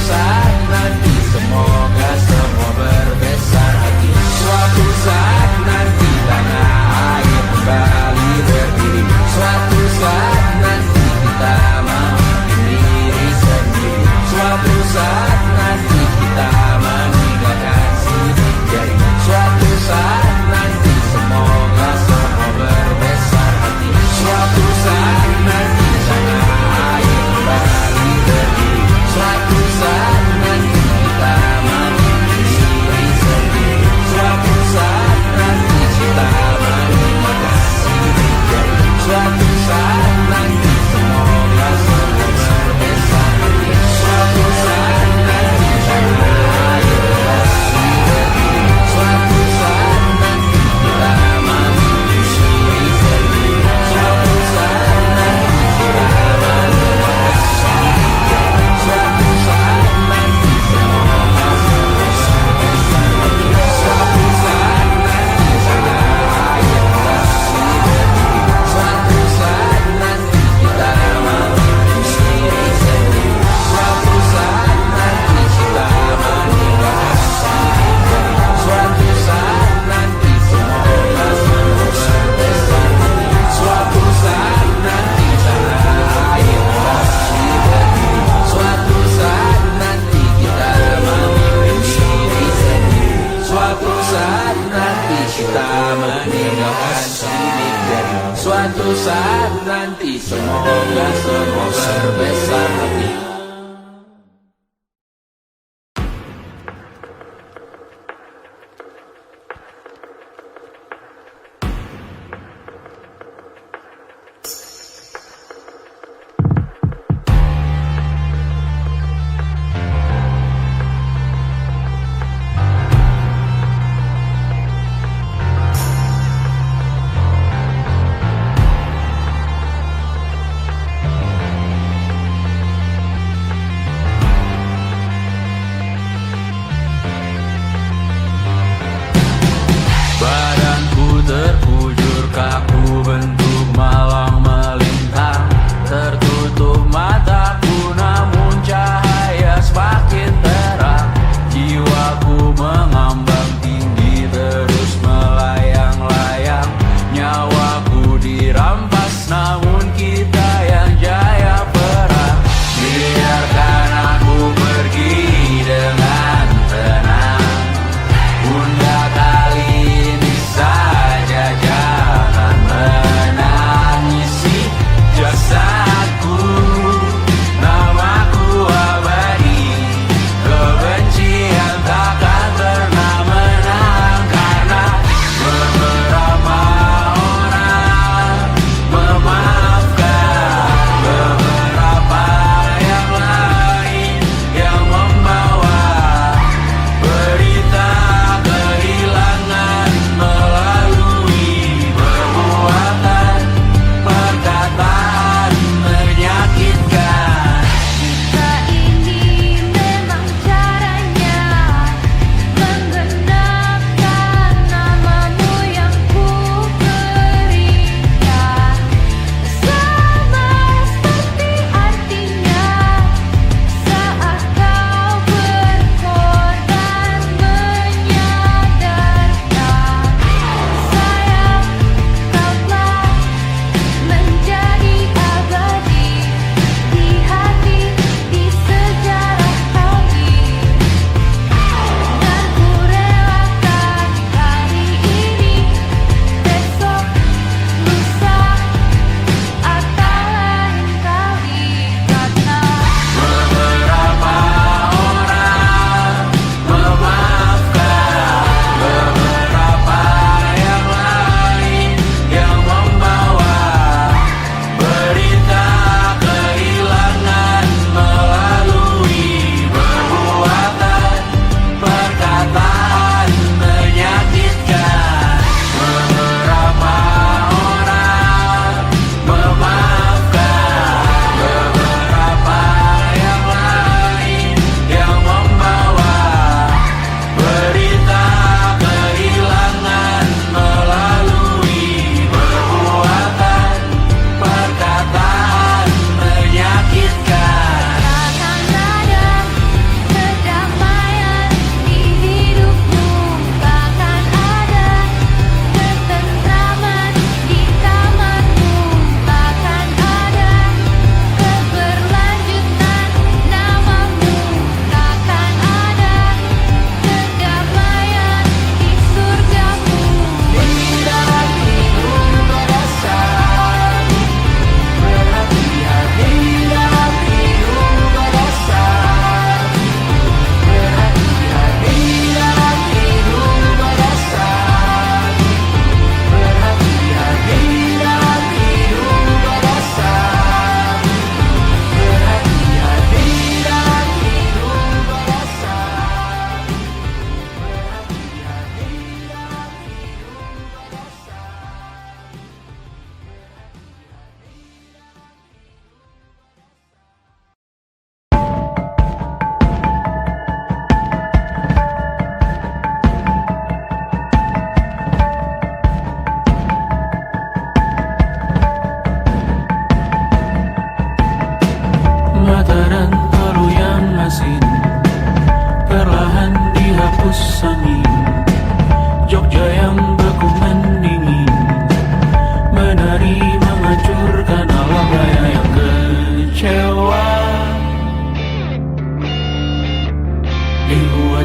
saat nanti semoga semua berbesar hati. Suatu saat nanti tanah air kembali berdiri. Suatu saat nanti kita memimpin diri sendiri. Suatu saat nanti kita meninggalkan sidik jari. Suatu saat nanti semoga semua berbesar hati. Suatu saat nanti tanah air kembali berdiri. Suatu saat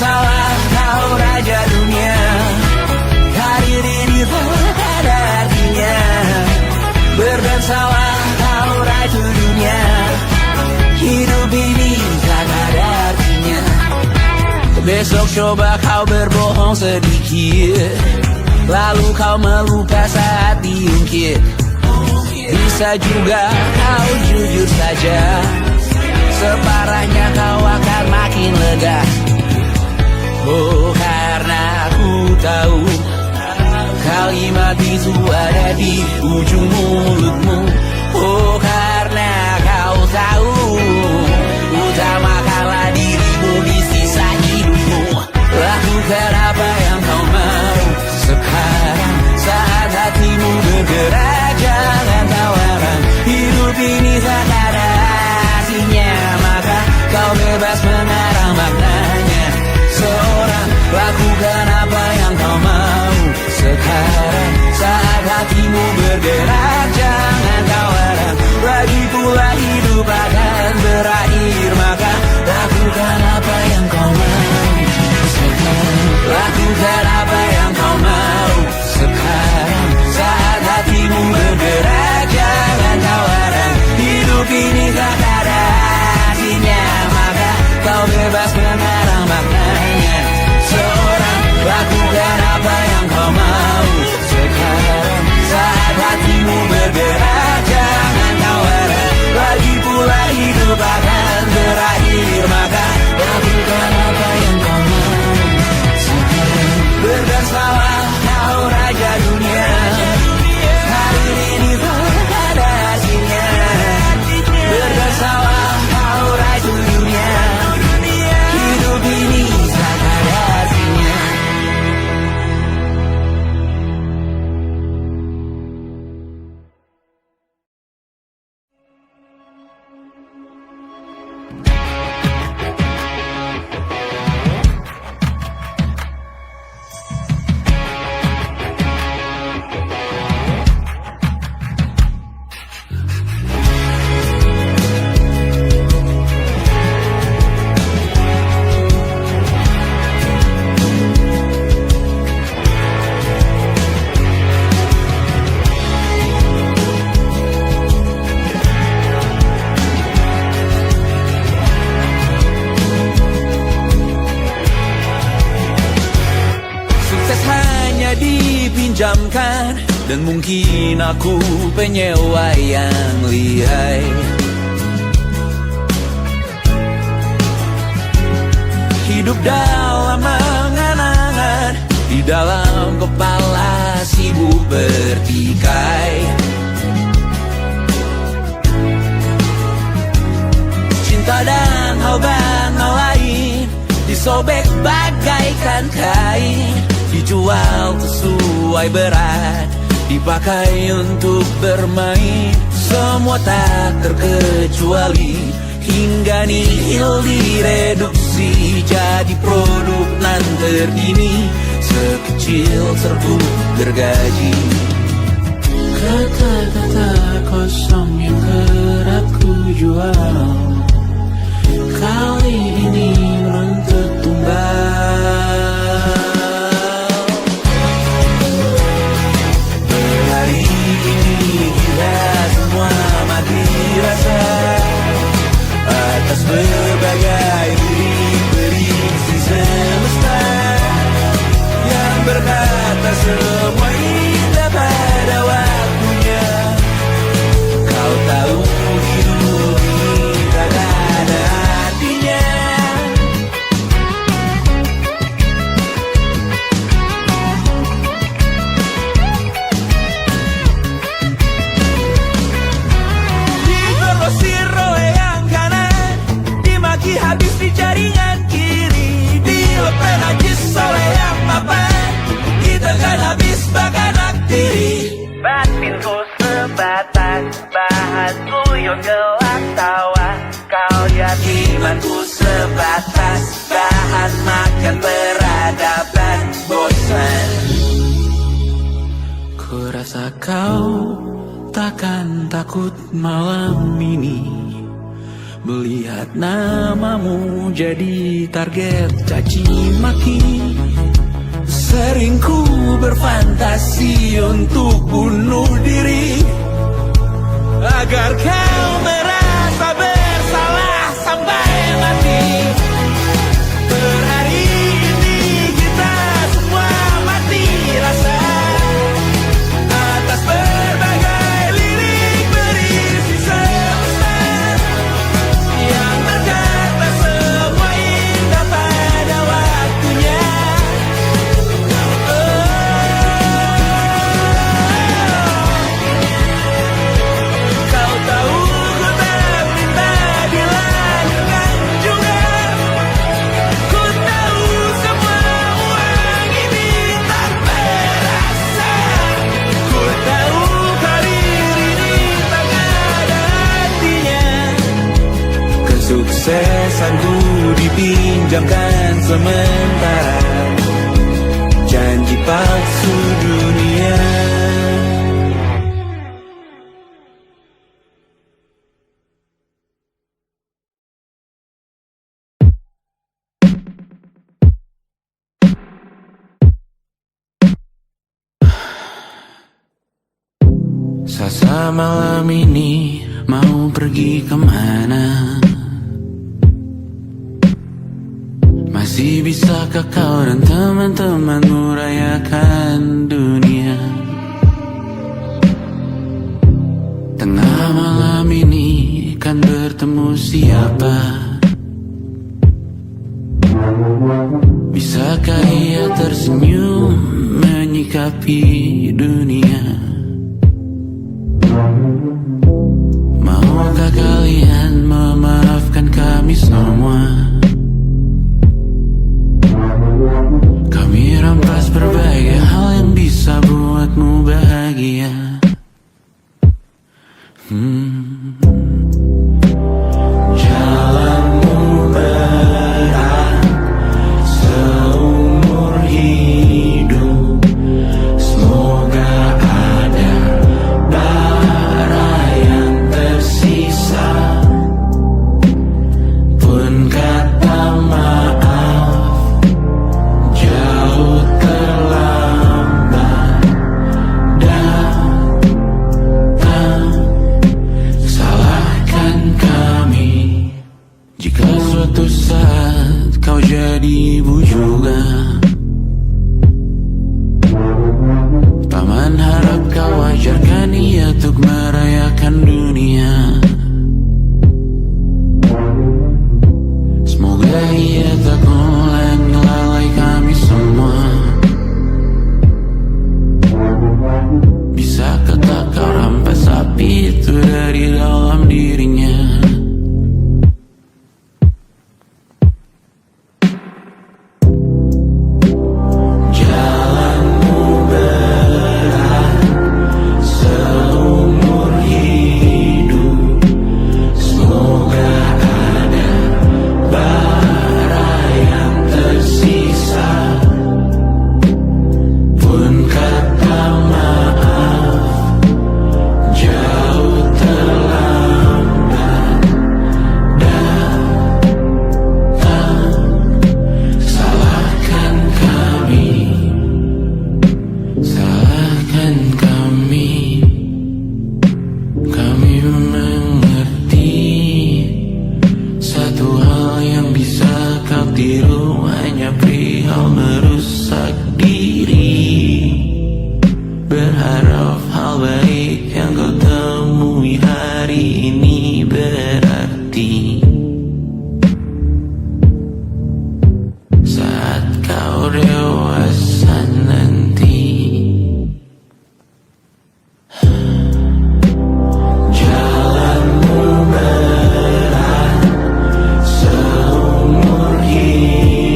bersalah kau raja dunia. Karir ini tak ada artinya. Berdansalah kau ratu dunia. Hidup ini tak ada artinya. Besok coba kau berbohong sedikit, lalu kau melupa saat diungkit. Bisa juga kau jujur saja, separahnya kau akan makin lega. Oh, karena aku tahu kalimat itu ada di ujung mulutmu. Oh, karena kau tahu utamakanlah dirimu di sisa hidupmu. Lakukan apa yang kau mau sekarang, saat hatimu bergerak. Jangan tawaran, hidup ini tak ada artinya, maka kau bebas mengarang maknanya. Seorang, lakukan apa yang kau mau sekarang, saat hatimu bergerak. Jangan tawaran, lagi pula hidup akan berakhir, maka lakukan apa yang kau mau sekarang. Lakukan apa yang kau mau sekarang, saat hatimu bergerak. Jangan tawaran, hidup ini tak ada artinya, maka kau bebas mengarang maknanya. Seorang, lakukan apa yang kau mau sekarang, saat hatimu bergerak. Jangan tawaran, lagi pula hidup akan berakhir, maka lakukan apa yang kau mau sekarang. Berdansalah kau raja dunia. Hari ini tak ada artinya. Berdansalah kau raja dunia. Hidup ini tak ada artinya. Dipinjamkan, dan mungkin aku penyewa yang lihai. Hidup dalam angan-angan, di dalam kepala sibuk bertikai. Cinta dan hal lain disobek bagaikan kain, dijual sesuai berat, dipakai untuk bermain. Semua tak terkecuali, hingga nihil direduksi jadi produk nan terkini, sekecil serbuk gergaji. Kata-kata kosong yang kerap ku jual, kali ini menuntut tumbal. Hari ini kita semua mati rasa atas berbagai prediksi semesta yang berkata semua indah pada waktunya. Kau tahu hidup ini tak ada artinya. Digrosir oleh yang kanan, dimaki habis di jaringan kiri, dilepeh najis oleh yang mapan, kita kan habis bakanak diri. Batinku sebatas bahan guyon gelak tawa, kau jadi imanku sebatas bahan makan peradaban bosan. Ku rasa kau takkan takut malam ini Melihat namamu jadi target caci maki. Sering ku berfantasi untuk bunuh diri agar kau merasa bersalah sampai mati. Per hari ini kita semua mati rasa atas berbagai lirik berisi semesta yang berkata semua indah pada waktunya. Kau tahu ku tak minta dilahirkan juga. Ku tahu semua uang ini tak berasa. Ku tahu karir ini tak ada artinya. Kesuksesanku dipinjamkan sementara, janji palsu dunia. Sasa malam ini mau pergi kemana? Masih bisakah kau dan teman-temanmu rayakan dunia? Tengah malam ini kan bertemu siapa? Bisakah ia tersenyum menyikapi dunia? Maukah kalian memaafkan kami semua? Kami rampas berbagai hal yang bisa buatmu bahagia. Jalanmu berat seumur hidup. Semoga ada bara yang tersisa. Pun kata maaf jauh terlambat datang. Salahkan kami jika suatu saat kau jadi ibu juga. Paman harap kau ajarkan ia untuk merayakan dunia. Semoga ia tak ulangi lalai kami semua. Bisakah tak kau rampas api itu dari dalam dirinya? Jalanmu berat seumur hidup. Semoga ada bara yang tersisa. Pun kata maaf jauh terlambat datang. Salahkan kami, salahkan kami. Kami mengerti satu hal yang bisa kau tiru hanya perihal merusak diri. Berharap hal baik yang kau temui hari ini berarti saat kau dewasa nanti. Jalanmu berat seumur hidup.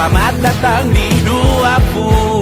Selamat datang di 20